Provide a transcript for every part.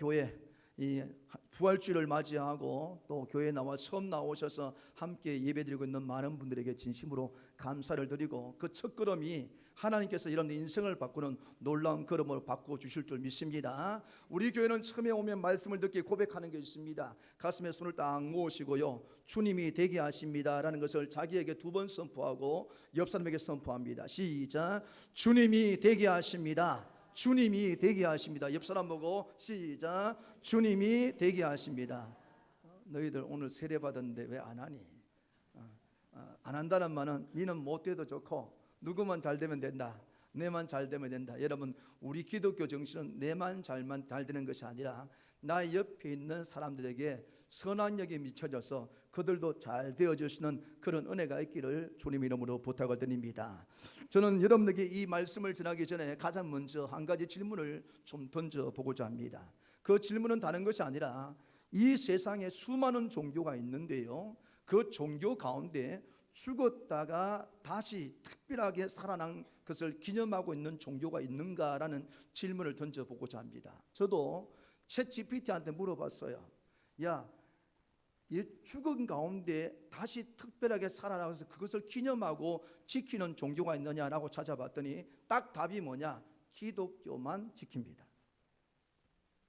교회 이 부활주일을 맞이하고 또 교회에 나와 처음 나오셔서 함께 예배드리고 있는 많은 분들에게 진심으로 감사를 드리고 그 첫걸음이 하나님께서 여러분의 인생을 바꾸는 놀라운 걸음으로 바꾸어 주실 줄 믿습니다. 우리 교회는 처음에 오면 말씀을 듣게 고백하는 게 있습니다. 가슴에 손을 딱 모으시고요, 주님이 되게 하십니다 라는 것을 자기에게 2번 선포하고 옆 사람에게 선포합니다. 시작. 주님이 되게 하십니다. 주님이 되게 하십니다. 옆 사람 보고 시작. 주님이 되게 하십니다. 너희들 오늘 세례 받았는데 왜 안 하니? 안 한다는 말은 니는 못 돼도 좋고 누구만 잘 되면 된다, 내만 잘 되면 된다. 여러분, 우리 기독교 정신은 내만 잘 되는 것이 아니라 나 옆에 있는 사람들에게 선한 영이 미쳐져서 그들도 잘 되어주시는 그런 은혜가 있기를 주님 이름으로 부탁을 드립니다. 저는 여러분에게 이 말씀을 전하기 전에 가장 먼저 한 가지 질문을 좀 던져보고자 합니다. 그 질문은 다른 것이 아니라 이 세상에 수많은 종교가 있는데요, 그 종교 가운데 죽었다가 다시 특별하게 살아난 것을 기념하고 있는 종교가 있는가라는 질문을 던져보고자 합니다. 저도 챗GPT한테 물어봤어요. 야, 죽은 가운데 다시 특별하게 살아나서 그것을 기념하고 지키는 종교가 있느냐라고 찾아봤더니 딱 답이 뭐냐? 기독교만 지킵니다.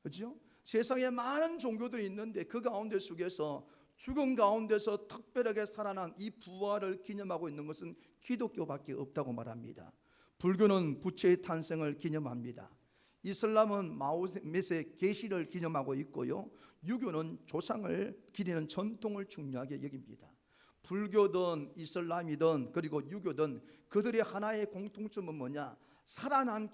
그렇죠? 세상에 많은 종교들이 있는데 그 가운데 속에서 죽은 가운데서 특별하게 살아난 이 부활을 기념하고 있는 것은 기독교밖에 없다고 말합니다. 불교는 부처의 탄생을 기념합니다. 이슬람은 마호멧의 계시를 기념하고 있고요, 유교는 조상을 기리는 전통을 중요하게 여깁니다. 불교든 이슬람이든 그리고 유교든 그들의 하나의 공통점은 뭐냐? 살아난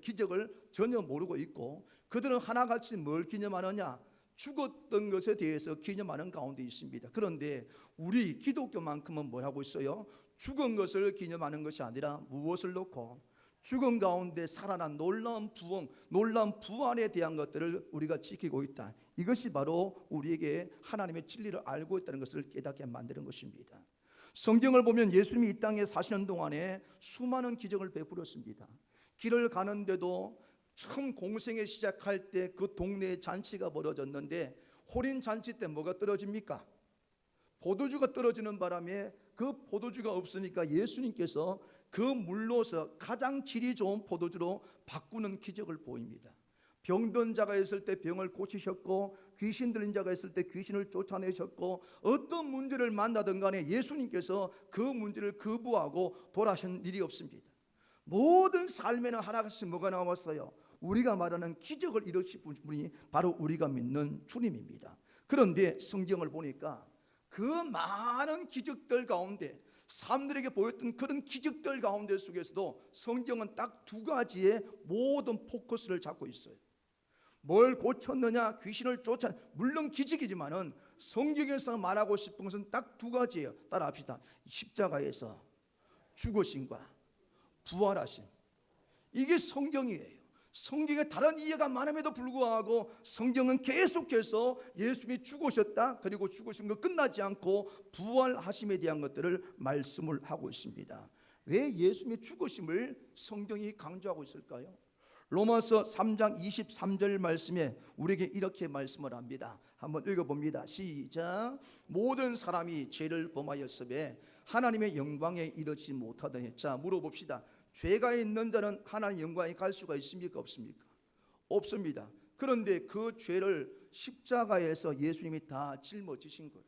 기적을 전혀 모르고 있고, 그들은 하나같이 뭘 기념하느냐? 죽었던 것에 대해서 기념하는 가운데 있습니다. 그런데 우리 기독교만큼은 뭘 하고 있어요? 죽은 것을 기념하는 것이 아니라 무엇을 놓고? 죽은 가운데 살아난 놀라운 부흥, 놀라운 부활에 대한 것들을 우리가 지키고 있다. 이것이 바로 우리에게 하나님의 진리를 알고 있다는 것을 깨닫게 만드는 것입니다. 성경을 보면 예수님이 이 땅에 사시는 동안에 수많은 기적을 베풀었습니다. 길을 가는데도 처음 공생에 시작할 때 그 동네에 잔치가 벌어졌는데 호린 잔치 때 뭐가 떨어집니까? 포도주가 떨어지는 바람에 그 포도주가 없으니까 예수님께서 그 물로서 가장 질이 좋은 포도주로 바꾸는 기적을 보입니다. 병든 자가 있을 때 병을 고치셨고, 귀신 들린 자가 있을 때 귀신을 쫓아내셨고, 어떤 문제를 만나든 간에 예수님께서 그 문제를 거부하고 돌아가신 일이 없습니다. 모든 삶에는 하나같이 뭐가 나왔어요? 우리가 말하는 기적을 이루신 분이 바로 우리가 믿는 주님입니다. 그런데 성경을 보니까 그 많은 기적들 가운데, 사람들에게 보였던 그런 기적들 가운데 속에서도 성경은 딱 2가지의 모든 포커스를 잡고 있어요. 뭘 고쳤느냐? 귀신을 쫓아, 물론 기적이지만은 성경에서 말하고 싶은 것은 딱 2가지예요. 따라합시다. 십자가에서 죽으심과 부활하심. 이게 성경이에요. 성경에 다른 이해가 많음에도 불구하고 성경은 계속해서 예수님이 죽으셨다, 그리고 죽으신 거 끝나지 않고 부활하심에 대한 것들을 말씀을 하고 있습니다. 왜 예수님의 죽으심을 성경이 강조하고 있을까요? 로마서 3장 23절 말씀에 우리에게 이렇게 말씀을 합니다. 한번 읽어봅니다. 시작. 모든 사람이 죄를 범하였으되 하나님의 영광에 이르지 못하더니. 자, 물어봅시다. 죄가 있는 자는 하나님 영광에 갈 수가 있습니까? 없습니까? 없습니다. 그런데 그 죄를 십자가에서 예수님이 다 짊어지신 거예요.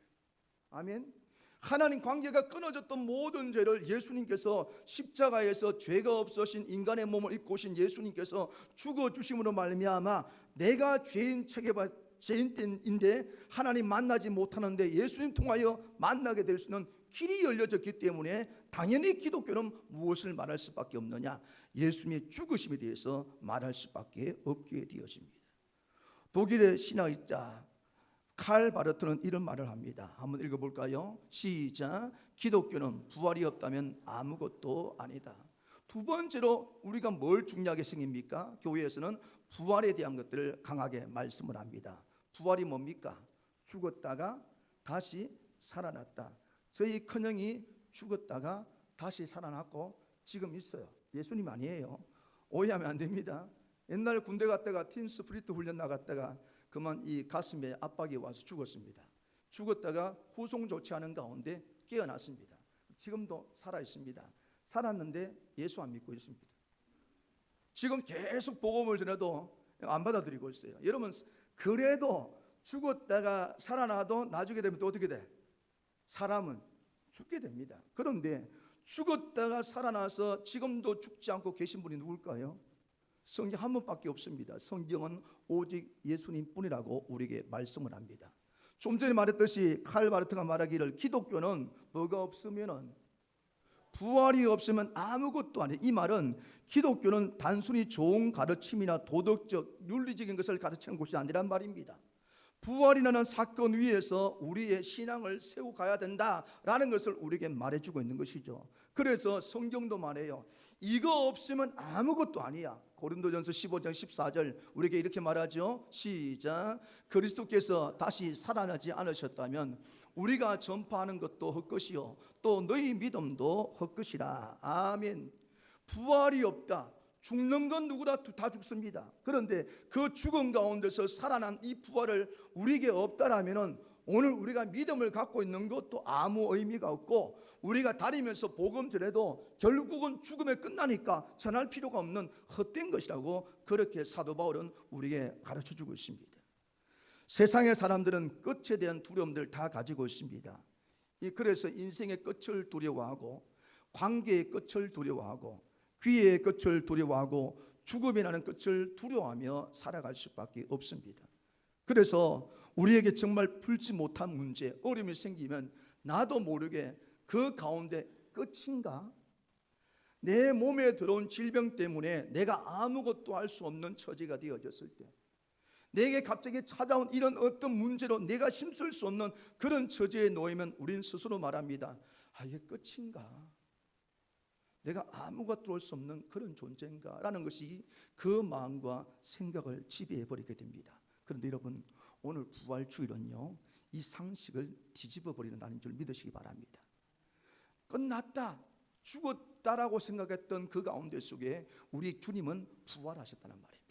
아멘. 하나님 관계가 끊어졌던 모든 죄를 예수님께서 십자가에서 죄가 없으신 인간의 몸을 입고 오신 예수님께서 죽어주심으로 말미암아 내가 죄인인데 하나님 만나지 못하는데 예수님 통하여 만나게 될 수 있는 길이 열려졌기 때문에 당연히 기독교는 무엇을 말할 수밖에 없느냐? 예수님의 죽으심에 대해서 말할 수밖에 없게 되어집니다. 독일의 신학자 칼 바르트는 이런 말을 합니다. 한번 읽어볼까요? 시작. 기독교는 부활이 없다면 아무것도 아니다. 2번째로 우리가 뭘 중요하게 생깁니까? 교회에서는 부활에 대한 것들을 강하게 말씀을 합니다. 부활이 뭡니까? 죽었다가 다시 살아났다. 저희 큰형이 죽었다가 다시 살아났고 지금 있어요. 예수님 아니에요. 오해하면 안 됩니다. 옛날 군대 갔다가 팀 스프리트 훈련 나갔다가 그만 이 가슴에 압박이 와서 죽었습니다. 죽었다가 후송 조치하는 가운데 깨어났습니다. 지금도 살아 있습니다. 살았는데 예수 안 믿고 있습니다. 지금 계속 복음을 전해도 안 받아들이고 있어요. 여러분, 그래도 죽었다가 살아나도 나중에 되면 또 어떻게 돼? 사람은 죽게 됩니다. 그런데 죽었다가 살아나서 지금도 죽지 않고 계신 분이 누굴까요? 성경 한 번밖에 없습니다. 성경은 오직 예수님 뿐이라고 우리에게 말씀을 합니다. 좀 전에 말했듯이 칼 바르트가 말하기를 기독교는 뭐가 없으면은, 부활이 없으면 아무것도 아니에요. 이 말은 기독교는 단순히 좋은 가르침이나 도덕적 윤리적인 것을 가르치는 곳이 아니란 말입니다. 부활이라는 사건 위에서 우리의 신앙을 세우고 가야 된다라는 것을 우리에게 말해주고 있는 것이죠. 그래서 성경도 말해요. 이거 없으면 아무것도 아니야. 고린도전서 15장 14절 우리에게 이렇게 말하죠. 시작. 그리스도께서 다시 살아나지 않으셨다면 우리가 전파하는 것도 헛것이요 또 너희 믿음도 헛것이라. 아멘. 부활이 없다. 죽는 건 누구나 다 죽습니다. 그런데 그 죽음 가운데서 살아난 이 부활을 우리에게 없다라면은 오늘 우리가 믿음을 갖고 있는 것도 아무 의미가 없고, 우리가 다니면서 복음 전해도 결국은 죽음에 끝나니까 전할 필요가 없는 헛된 것이라고 그렇게 사도 바울은 우리에게 가르쳐주고 있습니다. 세상의 사람들은 끝에 대한 두려움들 다 가지고 있습니다. 그래서 인생의 끝을 두려워하고, 관계의 끝을 두려워하고, 귀의 끝을 두려워하고, 죽음이라는 끝을 두려워하며 살아갈 수밖에 없습니다. 그래서 우리에게 정말 풀지 못한 문제, 어려움이 생기면 나도 모르게 그 가운데 끝인가? 내 몸에 들어온 질병 때문에 내가 아무것도 할 수 없는 처지가 되어졌을 때, 내게 갑자기 찾아온 이런 어떤 문제로 내가 힘쓸 수 없는 그런 처지에 놓이면 우리는 스스로 말합니다. 이게 끝인가? 내가 아무것도 할 수 없는 그런 존재인가? 라는 것이 그 마음과 생각을 지배해버리게 됩니다. 그런데 여러분, 오늘 부활주일은요, 이 상식을 뒤집어버리는 날인 줄 믿으시기 바랍니다. 끝났다, 죽었다라고 생각했던 그 가운데 속에 우리 주님은 부활하셨다는 말입니다.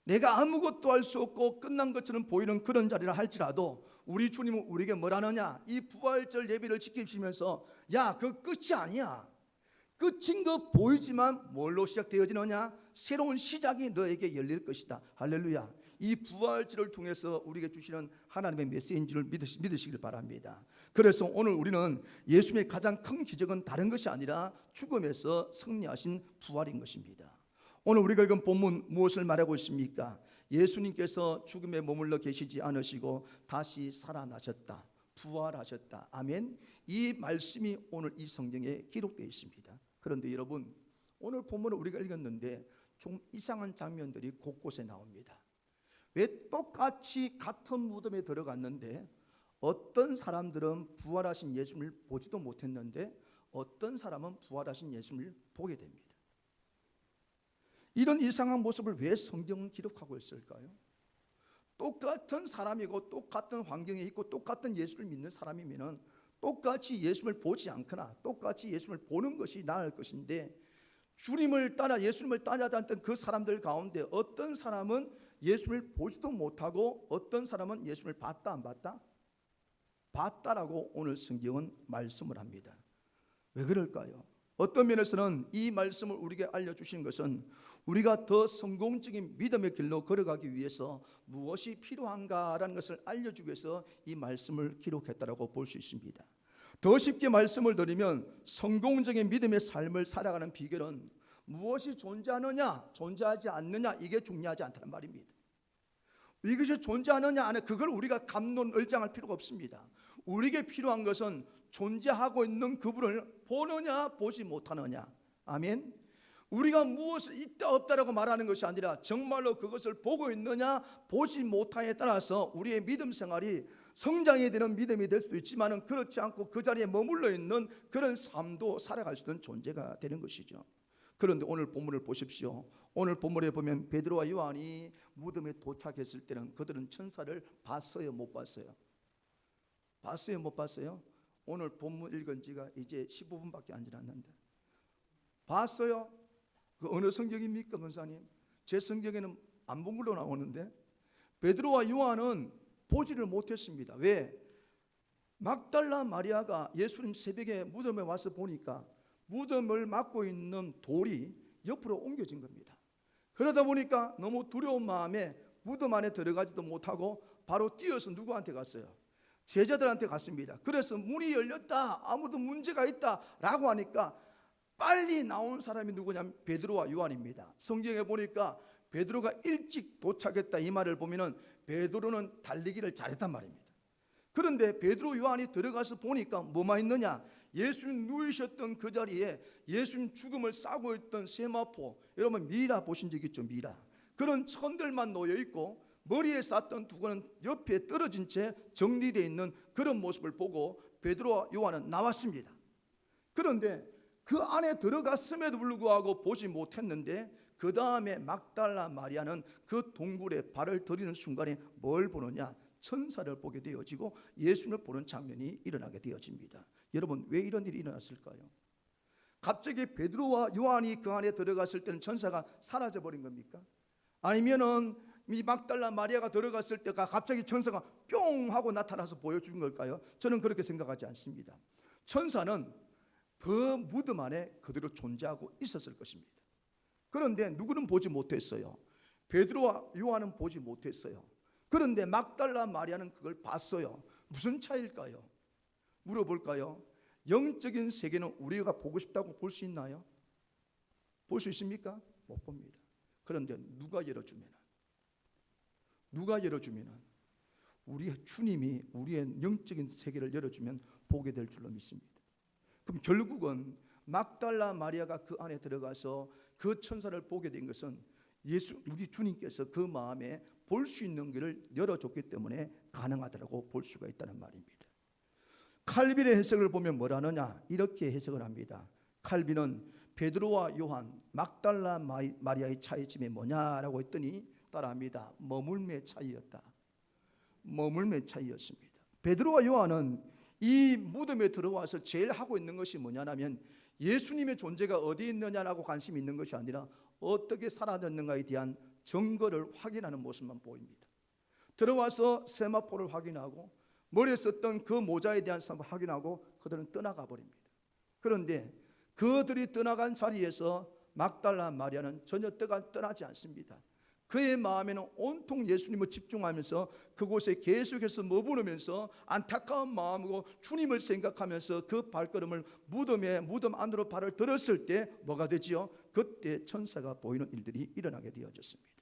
내가 아무것도 할 수 없고 끝난 것처럼 보이는 그런 자리라 할지라도 우리 주님은 우리에게 뭐라느냐? 이 부활절 예배를 지키시면서 야, 그 끝이 아니야. 끝인 거 보이지만 뭘로 시작되어지느냐? 새로운 시작이 너에게 열릴 것이다. 할렐루야. 이 부활절을 통해서 우리에게 주시는 하나님의 메시지를 믿으시길 바랍니다. 그래서 오늘 우리는 예수님의 가장 큰 기적은 다른 것이 아니라 죽음에서 승리하신 부활인 것입니다. 오늘 우리가 읽은 본문 무엇을 말하고 있습니까? 예수님께서 죽음에 머물러 계시지 않으시고 다시 살아나셨다, 부활하셨다. 아멘. 이 말씀이 오늘 이 성경에 기록되어 있습니다. 그런데 여러분, 오늘 본문을 우리가 읽었는데 좀 이상한 장면들이 곳곳에 나옵니다. 왜 똑같이 같은 무덤에 들어갔는데 어떤 사람들은 부활하신 예수님을 보지도 못했는데 어떤 사람은 부활하신 예수님을 보게 됩니다. 이런 이상한 모습을 왜 성경은 기록하고 있을까요? 똑같은 사람이고 똑같은 환경에 있고 똑같은 예수를 믿는 사람이면 똑같이 예수님을 보지 않거나 똑같이 예수님을 보는 것이 나을 것인데, 주님을 따라 예수님을 따라다녔던 그 사람들 가운데 어떤 사람은 예수님을 보지도 못하고 어떤 사람은 예수님을 봤다 안 봤다? 봤다라고 오늘 성경은 말씀을 합니다. 왜 그럴까요? 어떤 면에서는 이 말씀을 우리에게 알려주신 것은 우리가 더 성공적인 믿음의 길로 걸어가기 위해서 무엇이 필요한가라는 것을 알려주기 위해서 이 말씀을 기록했다고 볼 수 있습니다. 더 쉽게 말씀을 드리면 성공적인 믿음의 삶을 살아가는 비결은 무엇이 존재하느냐 존재하지 않느냐 이게 중요하지 않다는 말입니다. 이것이 존재하느냐 안 해, 그걸 우리가 갑론을장할 필요가 없습니다. 우리에게 필요한 것은 존재하고 있는 그분을 보느냐 보지 못하느냐. 아멘. 우리가 무엇을 있다 없다라고 말하는 것이 아니라 정말로 그것을 보고 있느냐 보지 못하에 따라서 우리의 믿음 생활이 성장이 되는 믿음이 될 수도 있지만 그렇지 않고 그 자리에 머물러 있는 그런 삶도 살아갈 수 있는 존재가 되는 것이죠. 그런데 오늘 본문을 보십시오. 오늘 본문에 보면 베드로와 요한이 무덤에 도착했을 때는 그들은 천사를 봤어요, 못 봤어요? 봤어요, 못 봤어요? 오늘 본문 읽은 지가 이제 15분밖에 안 지났는데 봤어요? 그 어느 성경입니까, 권사님? 제 성경에는 안 본 걸로 나오는데 베드로와 요한은 보지를 못했습니다. 왜? 막달라 마리아가 예수님 새벽에 무덤에 와서 보니까 무덤을 막고 있는 돌이 옆으로 옮겨진 겁니다. 그러다 보니까 너무 두려운 마음에 무덤 안에 들어가지도 못하고 바로 뛰어서 누구한테 갔어요? 제자들한테 갔습니다. 그래서 문이 열렸다, 아무도 문제가 있다 라고 하니까 빨리 나온 사람이 누구냐면 베드로와 요한입니다. 성경에 보니까 베드로가 일찍 도착했다 이 말을 보면은 베드로는 달리기를 잘했단 말입니다. 그런데 베드로 요한이 들어가서 보니까 뭐만 있느냐? 예수님 누우셨던 그 자리에 예수님 죽음을 싸고 있던 세마포, 여러분 미라 보신 적 있죠? 미라. 그런 천들만 놓여 있고 머리에 쌌던 두건은 옆에 떨어진 채 정리되어 있는 그런 모습을 보고 베드로와 요한은 나왔습니다. 그런데 그 안에 들어갔음에도 불구하고 보지 못했는데 그 다음에 막달라 마리아는 그 동굴에 발을 들이는 순간에 뭘 보느냐? 천사를 보게 되어지고 예수님을 보는 장면이 일어나게 되어집니다. 여러분 왜 이런 일이 일어났을까요? 갑자기 베드로와 요한이 그 안에 들어갔을 때는 천사가 사라져 버린 겁니까? 아니면은 이 막달라 마리아가 들어갔을 때가 갑자기 천사가 뿅 하고 나타나서 보여준 걸까요? 저는 그렇게 생각하지 않습니다. 천사는 그 무덤 안에 그대로 존재하고 있었을 것입니다. 그런데 누구는 보지 못했어요. 베드로와 요한은 보지 못했어요. 그런데 막달라 마리아는 그걸 봤어요. 무슨 차이일까요? 물어볼까요? 영적인 세계는 우리가 보고 싶다고 볼 수 있나요? 볼 수 있습니까? 못 봅니다. 그런데 누가 열어주면 우리의 주님이 우리의 영적인 세계를 열어주면 보게 될 줄로 믿습니다. 그럼 결국은 막달라 마리아가 그 안에 들어가서 그 천사를 보게 된 것은 우리 주님께서 그 마음에 볼 수 있는 길을 열어줬기 때문에 가능하다고 볼 수가 있다는 말입니다. 칼빈의 해석을 보면 뭐라느냐? 이렇게 해석을 합니다. 칼빈은 베드로와 요한, 막달라 마리아의 차이점이 뭐냐라고 했더니 따라합니다. 머물매 차이였다. 머물매 차이였습니다. 베드로와 요한은 이 무덤에 들어와서 제일 하고 있는 것이 뭐냐면 예수님의 존재가 어디 있느냐라고 관심이 있는 것이 아니라 어떻게 사라졌는가에 대한 증거를 확인하는 모습만 보입니다. 들어와서 세마포를 확인하고 머리에 썼던 그 모자에 대한 사람을 확인하고 그들은 떠나가 버립니다. 그런데 그들이 떠나간 자리에서 막달라 마리아는 전혀 떠나지 않습니다. 그의 마음에는 온통 예수님을 집중하면서 그곳에 계속해서 머무르면서 안타까운 마음으로 주님을 생각하면서 그 발걸음을 무덤 안으로 발을 들었을 때 뭐가 되지요? 그때 천사가 보이는 일들이 일어나게 되어졌습니다.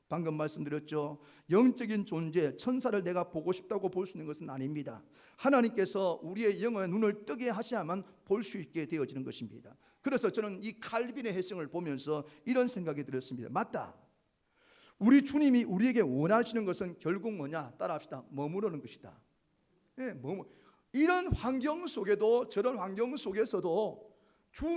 방금 말씀드렸죠. 영적인 존재, 천사를 내가 보고 싶다고 볼 수 있는 것은 아닙니다. 하나님께서 우리의 영의 눈을 뜨게 하셔야만 볼 수 있게 되어지는 것입니다. 그래서 저는 이 칼빈의 해석을 보면서 이런 생각이 들었습니다. 맞다. 우리 주님이 우리에게 원하시는 것은 결국 뭐냐? 따라합시다. 머무르는 것이다. 예, 이런 환경 속에도, 저런 환경 속에서도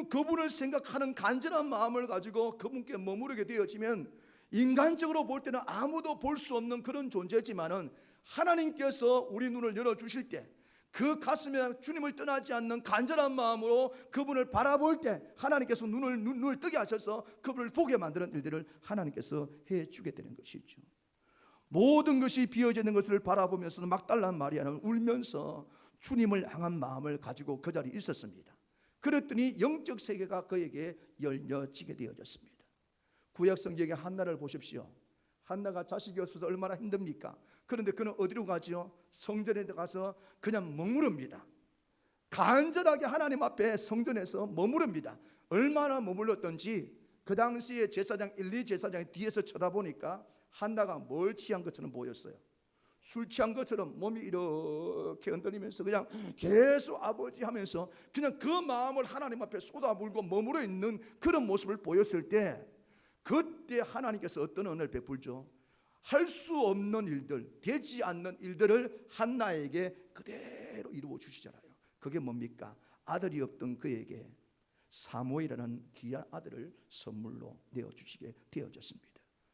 그분을 생각하는 간절한 마음을 가지고 그분께 머무르게 되어지면 인간적으로 볼 때는 아무도 볼 수 없는 그런 존재지만은 하나님께서 우리 눈을 열어주실 때 그 가슴에 주님을 떠나지 않는 간절한 마음으로 그분을 바라볼 때 하나님께서 눈을 뜨게 하셔서 그분을 보게 만드는 일들을 하나님께서 해주게 되는 것이죠. 모든 것이 비어져 있는 것을 바라보면서도 막달라 마리아는 울면서 주님을 향한 마음을 가지고 그 자리에 있었습니다. 그랬더니 영적 세계가 그에게 열려지게 되어졌습니다. 구약 성경의 한나를 보십시오. 한나가 자식이 없어서 얼마나 힘듭니까? 그런데 그는 어디로 가지요? 성전에 가서 그냥 머무릅니다. 간절하게 하나님 앞에 성전에서 머무릅니다. 얼마나 머물렀던지 그 당시에 제사장 엘리 제사장이 뒤에서 쳐다보니까 한나가 뭘 취한 것처럼 보였어요. 술 취한 것처럼 몸이 이렇게 흔들리면서 그냥 계속 아버지 하면서 그냥 그 마음을 하나님 앞에 쏟아불고 머무르 있는 그런 모습을 보였을 때 그때 하나님께서 어떤 은혜를 베풀죠? 할 수 없는 일들, 되지 않는 일들을 한나에게 그대로 이루어 주시잖아요. 그게 뭡니까? 아들이 없던 그에게 사무엘이라는 귀한 아들을 선물로 내어주시게 되어졌습니다.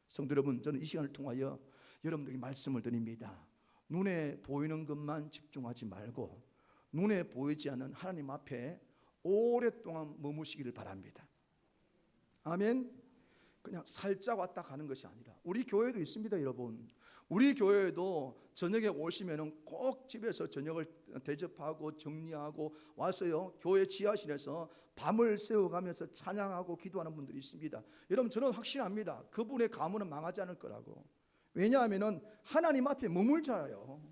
성도 여러분, 저는 이 시간을 통하여 여러분들에게 말씀을 드립니다. 눈에 보이는 것만 집중하지 말고 눈에 보이지 않는 하나님 앞에 오랫동안 머무시기를 바랍니다. 아멘. 그냥 살짝 왔다 가는 것이 아니라 우리 교회도 있습니다, 여러분. 우리 교회에도 저녁에 오시면은 꼭 집에서 저녁을 대접하고 정리하고 와서요, 교회 지하실에서 밤을 새워가면서 찬양하고 기도하는 분들이 있습니다. 여러분, 저는 확신합니다. 그분의 가문은 망하지 않을 거라고. 왜냐하면은 하나님 앞에 머물자요.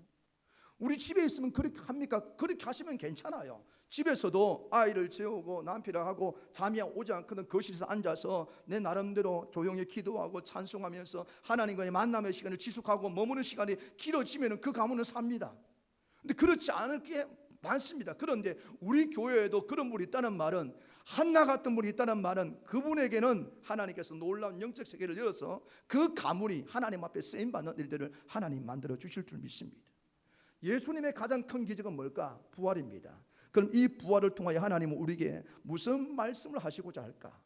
우리 집에 있으면 그렇게 합니까? 그렇게 하시면 괜찮아요. 집에서도 아이를 재우고 남편하고 잠이 오지 않거든 거실에서 앉아서 내 나름대로 조용히 기도하고 찬송하면서 하나님과의 만남의 시간을 지속하고 머무는 시간이 길어지면 그 가문은 삽니다. 근데 그렇지 않을 게 많습니다. 그런데 우리 교회에도 그런 분이 있다는 말은, 한나 같은 분이 있다는 말은, 그분에게는 하나님께서 놀라운 영적 세계를 열어서 그 가문이 하나님 앞에 쓰임받는 일들을 하나님 만들어 주실 줄 믿습니다. 예수님의 가장 큰 기적은 뭘까? 부활입니다. 그럼 이 부활을 통하여 하나님은 우리에게 무슨 말씀을 하시고자 할까?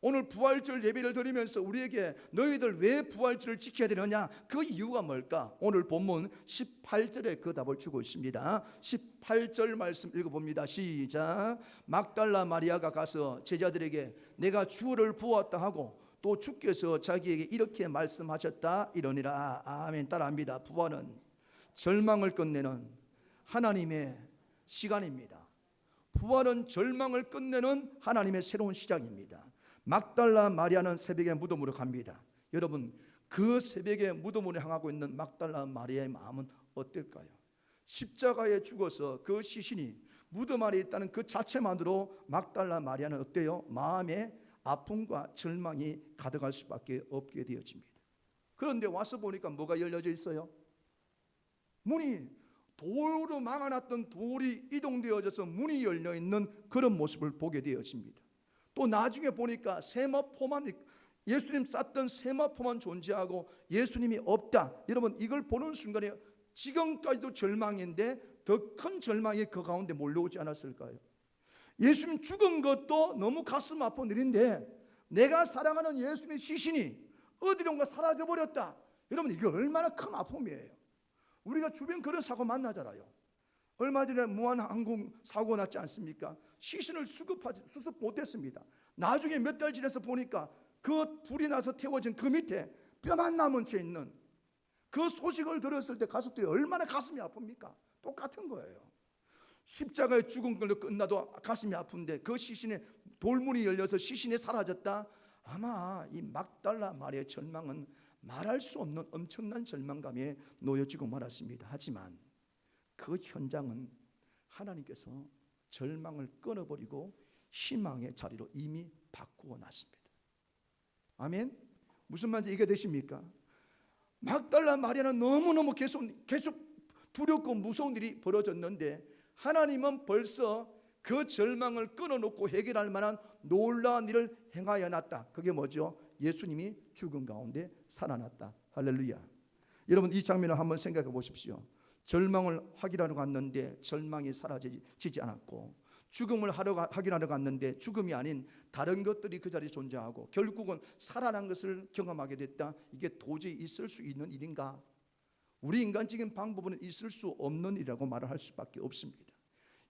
오늘 부활절 예배를 드리면서 우리에게 너희들 왜 부활절을 지켜야 되느냐? 그 이유가 뭘까? 오늘 본문 18절에 그 답을 주고 있습니다. 18절 말씀 읽어봅니다. 시작. 막달라 마리아가 가서 제자들에게 내가 주를 보았다 하고 또 주께서 자기에게 이렇게 말씀하셨다 이러니라. 아멘. 따라합니다. 부활은 절망을 끝내는 하나님의 시간입니다. 부활은 절망을 끝내는 하나님의 새로운 시작입니다. 막달라 마리아는 새벽에 무덤으로 갑니다. 여러분, 그 새벽에 무덤으로 향하고 있는 막달라 마리아의 마음은 어떨까요? 십자가에 죽어서 그 시신이 무덤 안에 있다는 그 자체만으로 막달라 마리아는 어때요? 마음에 아픔과 절망이 가득할 수밖에 없게 되어집니다. 그런데 와서 보니까 뭐가 열려져 있어요? 문이, 돌로 막아놨던 돌이 이동되어져서 문이 열려있는 그런 모습을 보게 되어집니다. 또 나중에 보니까 세마포만, 예수님 쌌던 세마포만 존재하고 예수님이 없다. 여러분, 이걸 보는 순간에 지금까지도 절망인데 더 큰 절망이 그 가운데 몰려오지 않았을까요? 예수님 죽은 것도 너무 가슴 아픈 일인데 내가 사랑하는 예수님의 시신이 어디론가 사라져버렸다. 여러분, 이게 얼마나 큰 아픔이에요. 우리가 주변 그런 사고 만나잖아요. 얼마 전에 무한항공 사고 났지 않습니까? 시신을 수습 못했습니다. 나중에 몇 달 지나서 보니까 그 불이 나서 태워진 그 밑에 뼈만 남은 채 있는 그 소식을 들었을 때 가족들이 얼마나 가슴이 아픕니까? 똑같은 거예요. 십자가에 죽은 걸로 끝나도 가슴이 아픈데 그 시신에 돌문이 열려서 시신이 사라졌다? 아마 이 막달라 마리아의 절망은 말할 수 없는 엄청난 절망감에 놓여지고 말았습니다. 하지만 그 현장은 하나님께서 절망을 끊어버리고 희망의 자리로 이미 바꾸어 놨습니다. 아멘. 무슨 말인지 이해되십니까? 막달라 마리아는 너무너무 계속 두렵고 무서운 일이 벌어졌는데 하나님은 벌써 그 절망을 끊어놓고 해결할 만한 놀라운 일을 행하여 놨다. 그게 뭐죠? 예수님이 죽은 가운데 살아났다. 할렐루야. 여러분, 이 장면을 한번 생각해 보십시오. 절망을 확인하러 갔는데 절망이 사라지지 않았고, 죽음을 확인하러 갔는데 죽음이 아닌 다른 것들이 그 자리에 존재하고 결국은 살아난 것을 경험하게 됐다. 이게 도저히 있을 수 있는 일인가? 우리 인간적인 방법은 있을 수 없는 일이라고 말을 할 수밖에 없습니다.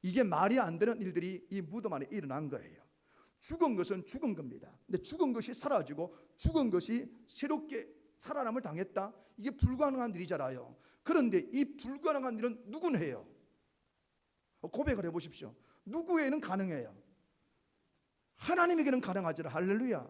이게 말이 안 되는 일들이 이 무덤 안에 일어난 거예요. 죽은 것은 죽은 겁니다. 근데 죽은 것이 사라지고 죽은 것이 새롭게 살아남을 당했다. 이게 불가능한 일이잖아요. 그런데 이 불가능한 일은 누구는 해요? 고백을 해보십시오. 누구에게는 가능해요? 하나님에게는 가능하죠. 할렐루야.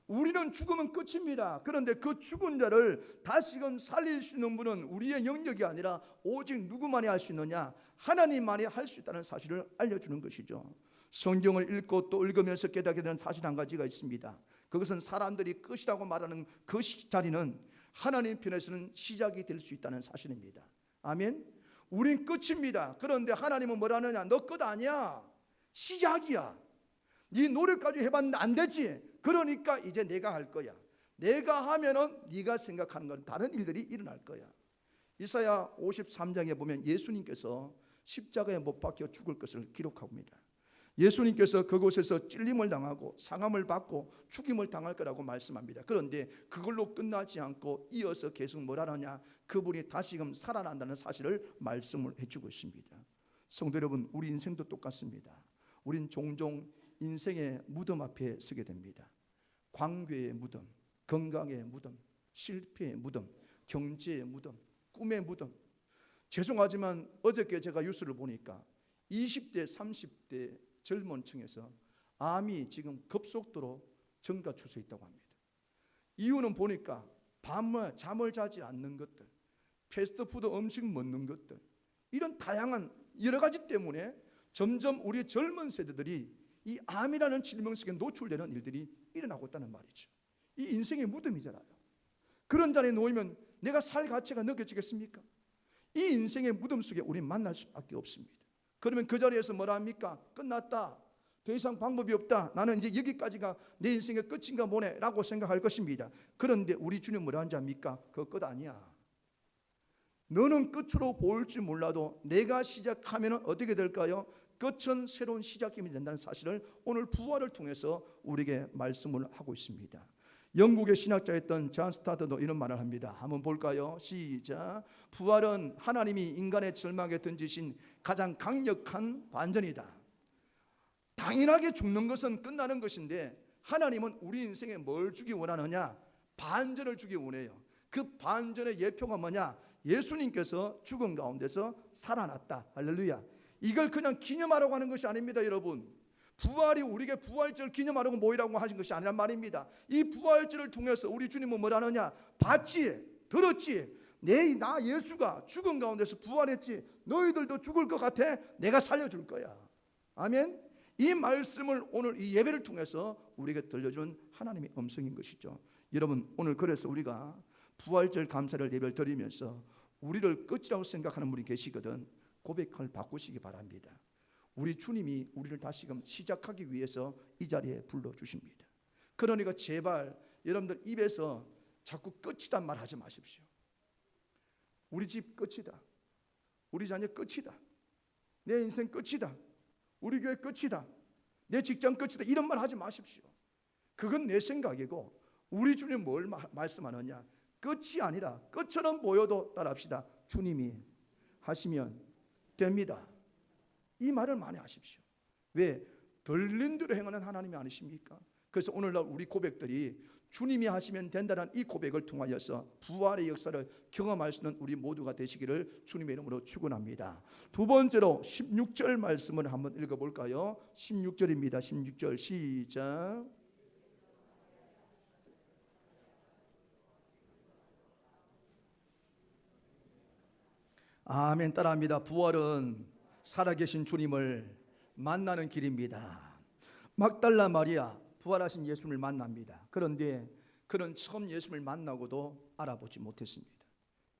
우리는 죽으면 끝입니다. 그런데 그 죽은 자를 다시금 살릴 수 있는 분은 우리의 영역이 아니라 오직 누구만이 할 수 있느냐? 하나님만이 할 수 있다는 사실을 알려주는 것이죠. 성경을 읽고 또 읽으면서 깨닫게 되는 사실 한 가지가 있습니다. 그것은 사람들이 끝이라고 말하는 그 자리는 하나님 편에서는 시작이 될 수 있다는 사실입니다. 아멘. 우린 끝입니다. 그런데 하나님은 뭐라느냐? 너 끝 아니야. 시작이야. 네 노력까지 해봤는데 안 되지. 그러니까 이제 내가 할 거야. 내가 하면은 네가 생각하는 건 다른 일들이 일어날 거야. 이사야 53장에 보면 예수님께서 십자가에 못 박혀 죽을 것을 기록합니다. 예수님께서 그곳에서 찔림을 당하고 상함을 받고 죽임을 당할 거라고 말씀합니다. 그런데 그걸로 끝나지 않고 이어서 계속 뭐라느냐? 그분이 다시금 살아난다는 사실을 말씀을 해주고 있습니다. 성도 여러분, 우리 인생도 똑같습니다. 우린 종종 인생의 무덤 앞에 서게 됩니다. 광괴의 무덤, 건강의 무덤, 실패의 무덤, 경제의 무덤, 꿈의 무덤. 죄송하지만 어저께 제가 뉴스를 보니까 20대, 30대 젊은 층에서 암이 지금 급속도로 증가 추세에 있다고 합니다. 이유는 보니까 밤에 잠을 자지 않는 것들, 패스트푸드 음식 먹는 것들, 이런 다양한 여러 가지 때문에 점점 우리 젊은 세대들이 이 암이라는 질병성에 노출되는 일들이 일어나고 있다는 말이죠. 이 인생의 무덤이잖아요. 그런 자리에 놓이면 내가 살 가치가 느껴지겠습니까? 이 인생의 무덤 속에 우리는 만날 수밖에 없습니다. 그러면 그 자리에서 뭐라 합니까? 끝났다, 더 이상 방법이 없다, 나는 이제 여기까지가 내 인생의 끝인가 보네 라고 생각할 것입니다. 그런데 우리 주님 뭐라 하는지 압니까? 그거 끝 아니야. 너는 끝으로 보일지 몰라도 내가 시작하면 어떻게 될까요? 끝은 새로운 시작이 된다는 사실을 오늘 부활을 통해서 우리에게 말씀을 하고 있습니다. 영국의 신학자였던 존 스타트도 이런 말을 합니다. 한번 볼까요? 시작. 부활은 하나님이 인간의 절망에 던지신 가장 강력한 반전이다. 당연하게 죽는 것은 끝나는 것인데 하나님은 우리 인생에 뭘 주기 원하느냐? 반전을 주기 원해요. 그 반전의 예표가 뭐냐? 예수님께서 죽은 가운데서 살아났다. 할렐루야. 이걸 그냥 기념하라고 하는 것이 아닙니다, 여러분. 부활이 우리에게 부활절 기념하라고 모이라고 하신 것이 아니란 말입니다. 이 부활절을 통해서 우리 주님은 뭐라 하느냐? 봤지, 들었지, 나 예수가 죽은 가운데서 부활했지, 너희들도 죽을 것 같아, 내가 살려줄 거야. 아멘. 이 말씀을 오늘 이 예배를 통해서 우리에게 들려준 하나님의 음성인 것이죠. 여러분, 오늘 그래서 우리가 부활절 감사를 예배를 드리면서 우리를 끝이라고 생각하는 분이 계시거든. 고백을 바꾸시기 바랍니다. 우리 주님이 우리를 다시금 시작하기 위해서 이 자리에 불러주십니다. 그러니까 제발 여러분들 입에서 자꾸 끝이란 말 하지 마십시오. 우리 집 끝이다, 우리 자녀 끝이다, 내 인생 끝이다, 우리 교회 끝이다, 내 직장 끝이다, 이런 말 하지 마십시오. 그건 내 생각이고 우리 주님 뭘 말씀하느냐? 끝이 아니라 끝처럼 보여도 따라합시다. 주님이 하시면 됩니다. 이 말을 많이 하십시오. 왜? 들린 대로 행하는 하나님이 아니십니까? 그래서 오늘날 우리 고백들이 주님이 하시면 된다는 이 고백을 통하여서 부활의 역사를 경험할 수 있는 우리 모두가 되시기를 주님의 이름으로 축원합니다. 두 번째로 16절 말씀을 한번 읽어볼까요? 16절입니다. 16절 시작. 아멘. 따라합니다. 부활은 살아계신 주님을 만나는 길입니다. 막달라 마리아 부활하신 예수님을 만납니다. 그런데 그는 처음 예수님을 만나고도 알아보지 못했습니다.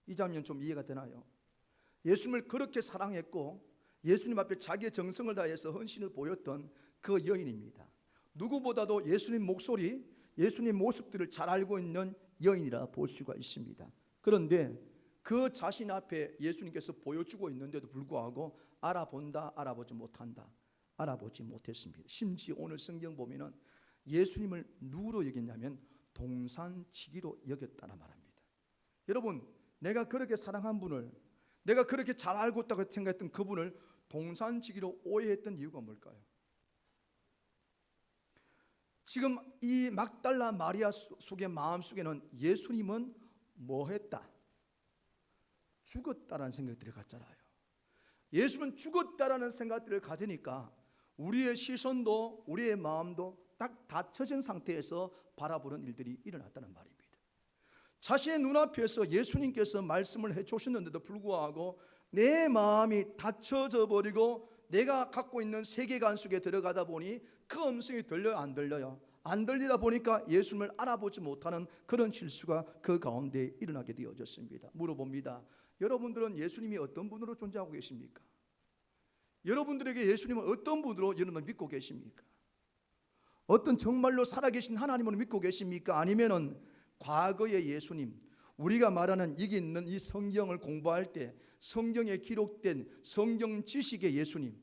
이 장면 좀 이해가 되나요? 예수님을 그렇게 사랑했고 예수님 앞에 자기의 정성을 다해서 헌신을 보였던 그 여인입니다. 누구보다도 예수님 목소리, 예수님 모습들을 잘 알고 있는 여인이라 볼 수가 있습니다. 그런데 그 자신 앞에 예수님께서 보여주고 있는데도 불구하고 알아본다, 알아보지 못한다, 알아보지 못했습니다. 심지어 오늘 성경 보면은 예수님을 누구로 여겼냐면 동산지기로 여겼다는 말합니다. 여러분, 내가 그렇게 사랑한 분을, 내가 그렇게 잘 알고 있다고 생각했던 그분을 동산지기로 오해했던 이유가 뭘까요? 지금 이 막달라 마리아 속의 마음속에는 예수님은 뭐 했다? 죽었다라는 생각들이 갔잖아요. 예수는 죽었다라는 생각들을 가지니까 우리의 시선도 우리의 마음도 딱 닫혀진 상태에서 바라보는 일들이 일어났다는 말입니다. 자신의 눈앞에서 예수님께서 말씀을 해주셨는데도 불구하고 내 마음이 닫혀져 버리고 내가 갖고 있는 세계관 속에 들어가다 보니 그 음성이 들려요, 안 들려요? 안 들리다 보니까 예수님을 알아보지 못하는 그런 실수가 그 가운데 일어나게 되어졌습니다. 물어봅니다. 여러분들은 예수님이 어떤 분으로 존재하고 계십니까? 여러분들에게 예수님은 어떤 분으로 여러분 믿고 계십니까? 어떤 정말로 살아계신 하나님을 믿고 계십니까? 아니면은 과거의 예수님, 우리가 말하는 여기 있는 이 성경을 공부할 때 성경에 기록된 성경 지식의 예수님,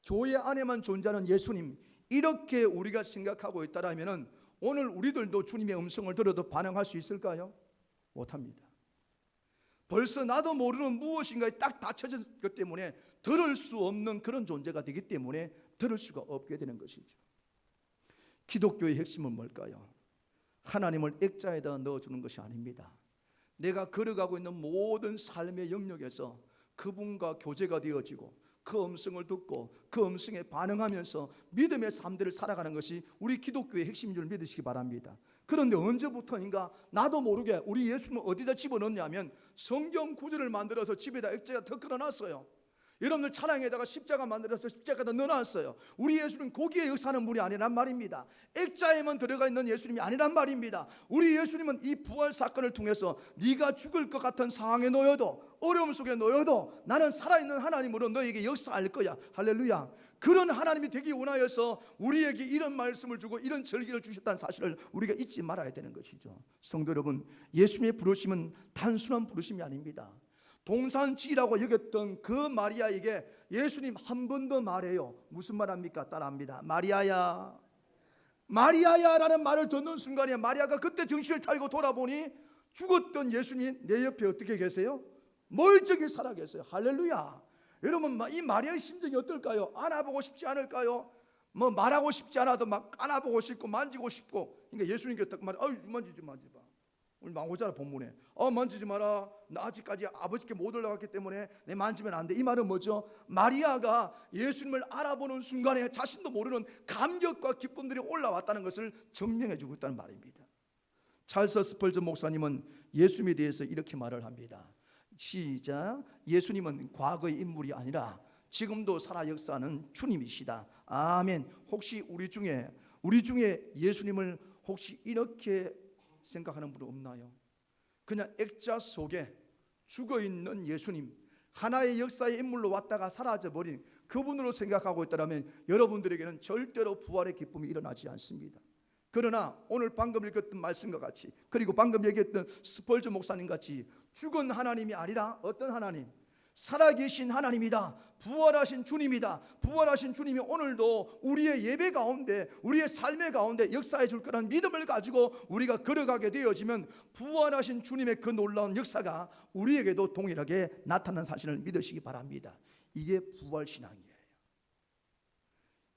교회 안에만 존재하는 예수님, 이렇게 우리가 생각하고 있다라면은 오늘 우리들도 주님의 음성을 들어도 반응할 수 있을까요? 못합니다. 벌써 나도 모르는 무엇인가에 딱 닫혀진 것 때문에 들을 수 없는 그런 존재가 되기 때문에 들을 수가 없게 되는 것이죠. 기독교의 핵심은 뭘까요? 하나님을 액자에다 넣어주는 것이 아닙니다. 내가 걸어가고 있는 모든 삶의 영역에서 그분과 교제가 되어지고 그 음성을 듣고 그 음성에 반응하면서 믿음의 삶들을 살아가는 것이 우리 기독교의 핵심인 줄 믿으시기 바랍니다. 그런데 언제부터인가 나도 모르게 우리 예수님은 어디다 집어넣냐면 성경 구절을 만들어서 집에다 액자에다 덮어놨어요. 여러분들 차량에다가 십자가 만들어서 십자가에다 넣어놨어요. 우리 예수는 거기에 역사하는 분이 아니란 말입니다. 액자에만 들어가 있는 예수님이 아니란 말입니다. 우리 예수님은 이 부활 사건을 통해서 네가 죽을 것 같은 상황에 놓여도 어려움 속에 놓여도 나는 살아있는 하나님으로 너에게 역사할 거야. 할렐루야. 그런 하나님이 되기 원하여서 우리에게 이런 말씀을 주고 이런 절기를 주셨다는 사실을 우리가 잊지 말아야 되는 것이죠. 성도 여러분, 예수님의 부르심은 단순한 부르심이 아닙니다. 동산지라고 여겼던 그 마리아에게 예수님 한 번 더 말해요. 무슨 말 합니까? 따라합니다. 마리아야, 마리아야 라는 말을 듣는 순간에 마리아가 그때 정신을 차리고 돌아보니 죽었던 예수님 내 옆에 어떻게 계세요? 멀쩡히 살아 계세요. 할렐루야. 여러분, 이 마리아의 심정이 어떨까요? 안아보고 싶지 않을까요? 뭐 말하고 싶지 않아도 막 안아보고 싶고 만지고 싶고. 그러니까 예수님께 딱 말해, 만지지 마. 우리 나오잖아 본문에. 만지지 마라. 나 아직까지 아버지께 못 올라갔기 때문에 내 만지면 안 돼. 이 말은 뭐죠? 마리아가 예수님을 알아보는 순간에 자신도 모르는 감격과 기쁨들이 올라왔다는 것을 증명해 주고 있다는 말입니다. 찰스 스펄전 목사님은 예수님에 대해서 이렇게 말을 합니다. 시작. 예수님은 과거의 인물이 아니라 지금도 살아 역사하는 주님이시다. 아멘. 혹시 우리 중에 예수님을 혹시 이렇게 생각하는 분은 없나요? 그냥 액자 속에 죽어있는 예수님, 하나의 역사의 인물로 왔다가 사라져버린 그분으로 생각하고 있다면 여러분들에게는 절대로 부활의 기쁨이 일어나지 않습니다. 그러나 오늘 방금 읽었던 말씀과 같이, 그리고 방금 얘기했던 스펄전 목사님 같이 죽은 하나님이 아니라 어떤 하나님? 살아계신 하나님이다. 부활하신 주님이다. 부활하신 주님이 오늘도 우리의 예배 가운데, 우리의 삶의 가운데 역사해 줄 거라는 믿음을 가지고 우리가 걸어가게 되어지면 부활하신 주님의 그 놀라운 역사가 우리에게도 동일하게 나타나는 사실을 믿으시기 바랍니다. 이게 부활신앙이에요.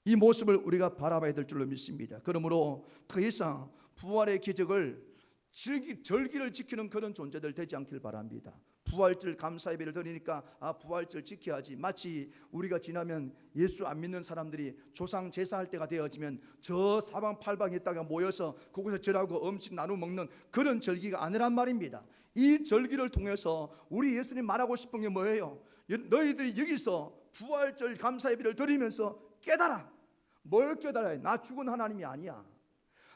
이 모습을 우리가 바라봐야 될 줄로 믿습니다. 그러므로 더 이상 부활의 기적을 절기를 지키는 그런 존재들 되지 않길 바랍니다. 부활절 감사 예배를 드리니까 부활절 지켜야지. 마치 우리가 지나면 예수 안 믿는 사람들이 조상 제사할 때가 되어지면 저 사방팔방에 있다가 모여서 그곳에 절하고 음식 나누어 먹는 그런 절기가 아니란 말입니다. 이 절기를 통해서 우리 예수님 말하고 싶은 게 뭐예요? 너희들이 여기서 부활절 감사 예배를 드리면서 깨달아. 뭘 깨달아요? 나 죽은 하나님이 아니야.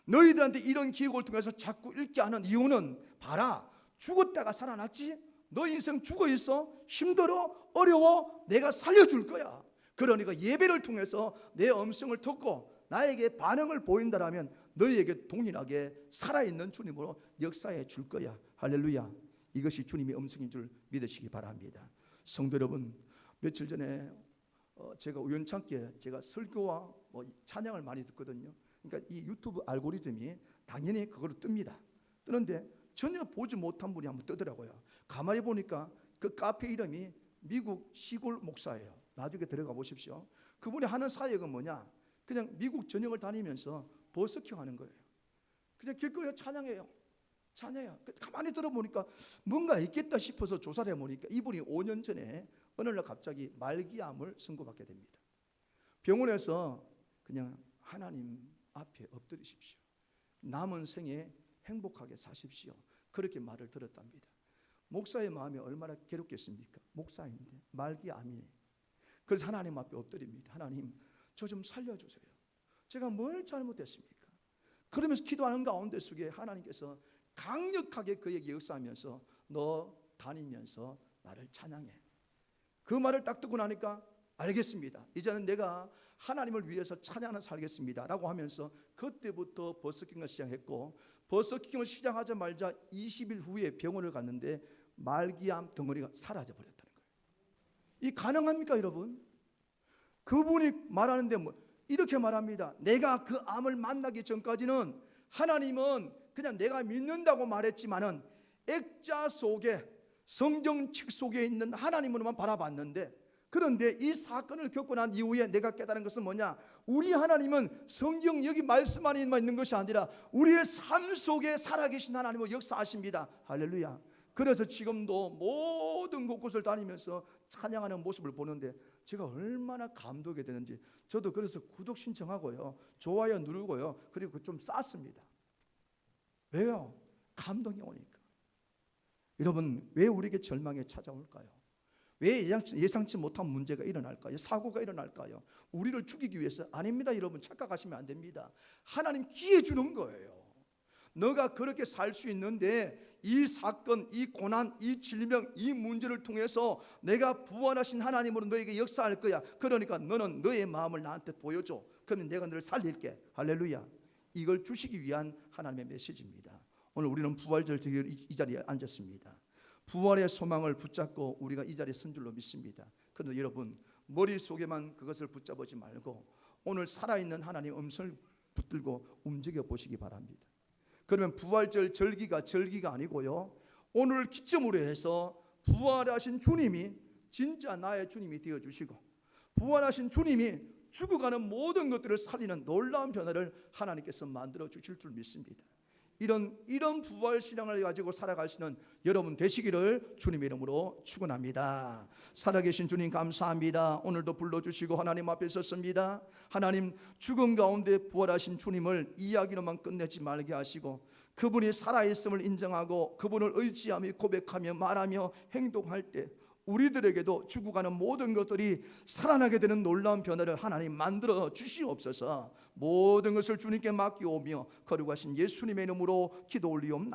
너희들한테 이런 기억을 통해서 자꾸 읽게 하는 이유는 봐라, 죽었다가 살아났지? 너 인생 죽어 있어? 힘들어? 어려워? 내가 살려줄 거야. 그러니까 예배를 통해서 내 음성을 듣고 나에게 반응을 보인다라면 너희에게 동일하게 살아있는 주님으로 역사해 줄 거야. 할렐루야. 이것이 주님의 음성인 줄 믿으시기 바랍니다. 성도 여러분, 며칠 전에 제가 우연찮게 제가 설교와 찬양을 많이 듣거든요. 그러니까 이 유튜브 알고리즘이 당연히 그걸로 뜹니다. 뜨는데 전혀 보지 못한 분이 한번 뜨더라고요. 가만히 보니까 그 카페 이름이 미국 시골 목사예요. 나중에 들어가 보십시오. 그분이 하는 사역은 뭐냐? 그냥 미국 전역을 다니면서 버스킹 하는 거예요. 그냥 길거리에 찬양해요. 가만히 들어보니까 뭔가 있겠다 싶어서 조사를 해보니까 이분이 5년 전에 어느 날 갑자기 말기암을 선고받게 됩니다. 병원에서 그냥 하나님 앞에 엎드리십시오. 남은 생에 행복하게 사십시오. 그렇게 말을 들었답니다. 목사의 마음이 얼마나 괴롭겠습니까? 목사인데 말기암이네. 그래서 하나님 앞에 엎드립니다. 하나님, 저 좀 살려주세요. 제가 뭘 잘못했습니까? 그러면서 기도하는 가운데 속에 하나님께서 강력하게 그에게 역사하면서 너 다니면서 나를 찬양해. 그 말을 딱 듣고 나니까 알겠습니다. 이제는 내가 하나님을 위해서 찬양을 살겠습니다 라고 하면서 그때부터 버스킹을 시작했고, 버스킹을 시작하자마자 20일 후에 병원을 갔는데 말기암 덩어리가 사라져 버렸다는 거예요. 이 가능합니까 여러분? 그분이 말하는데 이렇게 말합니다. 내가 그 암을 만나기 전까지는 하나님은 그냥 내가 믿는다고 말했지만은 액자 속에 성경책 속에 있는 하나님으로만 바라봤는데 그런데 이 사건을 겪고 난 이후에 내가 깨달은 것은 뭐냐? 우리 하나님은 성경 여기 말씀 안에만 있는 것이 아니라 우리의 삶 속에 살아계신 하나님을 역사하십니다. 할렐루야. 그래서 지금도 모든 곳곳을 다니면서 찬양하는 모습을 보는데 제가 얼마나 감동이 되는지, 저도 그래서 구독 신청하고요, 좋아요 누르고요, 그리고 좀 쌌습니다. 왜요? 감동이 오니까. 여러분, 왜 우리에게 절망이 찾아올까요? 왜 예상치 못한 문제가 일어날까요? 사고가 일어날까요? 우리를 죽이기 위해서? 아닙니다. 여러분, 착각하시면 안 됩니다. 하나님 기회 주는 거예요. 너가 그렇게 살 수 있는데 이 사건, 이 고난, 이 질병, 이 문제를 통해서 내가 부활하신 하나님으로 너에게 역사할 거야. 그러니까 너는 너의 마음을 나한테 보여줘. 그러면 내가 너를 살릴게. 할렐루야. 이걸 주시기 위한 하나님의 메시지입니다. 오늘 우리는 부활절 이 자리에 앉았습니다. 부활의 소망을 붙잡고 우리가 이 자리에 선 줄로 믿습니다. 그런데 여러분, 머릿속에만 그것을 붙잡지 말고 오늘 살아있는 하나님의 음성을 붙들고 움직여 보시기 바랍니다. 그러면 부활절 절기가 아니고요, 오늘 기점으로 해서 부활하신 주님이 진짜 나의 주님이 되어주시고 부활하신 주님이 죽어가는 모든 것들을 살리는 놀라운 변화를 하나님께서 만들어 주실 줄 믿습니다. 이런 부활 신앙을 가지고 살아갈 수 있는 여러분 되시기를 주님의 이름으로 축원합니다. 살아계신 주님 감사합니다. 오늘도 불러주시고 하나님 앞에 섰습니다. 하나님, 죽음 가운데 부활하신 주님을 이야기로만 끝내지 말게 하시고 그분이 살아있음을 인정하고 그분을 의지하며 고백하며 말하며 행동할 때 우리들에게도 죽어가는 모든 것들이 살아나게 되는 놀라운 변화를 하나님 만들어 주시옵소서. 모든 것을 주님께 맡기오며 거룩하신 예수님의 이름으로 기도 올리옵나이다.